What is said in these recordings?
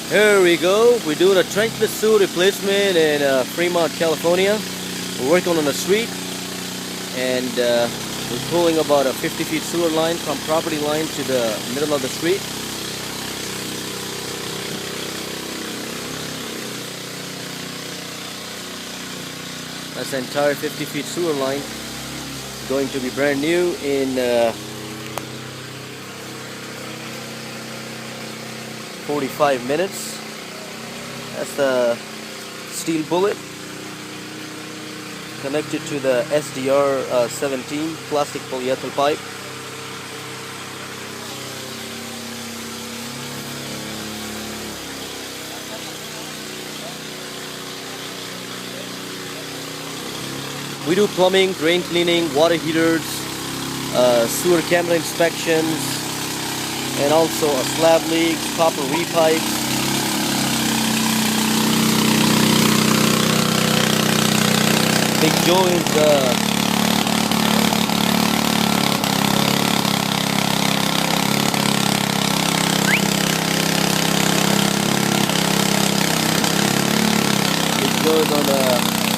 Here we go. We're doing a trenchless sewer replacement in Fremont, California. We're working on a street, and we're pulling about a 50 feet sewer line from property line to the middle of the street. That's the entire 50 feet sewer line. Going to be brand new in 45 minutes. That's the steel bullet connected to the SDR 17 plastic polyethylene pipe. We do plumbing, drain cleaning, water heaters, sewer camera inspections, and also a slab leak, copper repipes. Big Joe is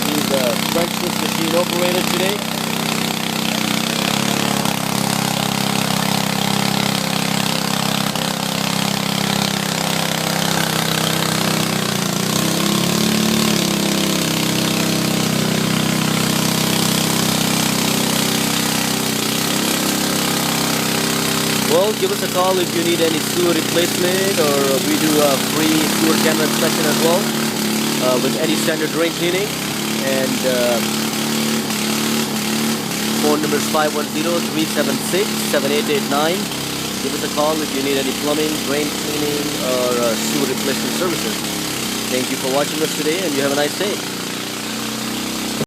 he's a Trenchless machine operator today. Well, give us a call if you need any sewer replacement, or we do a free sewer camera inspection as well, with any standard drain cleaning. And phone number is 510-376-7889. Give us a call if you need any plumbing, drain cleaning, or sewer replacement services. Thank you for watching us today, and you have a nice day.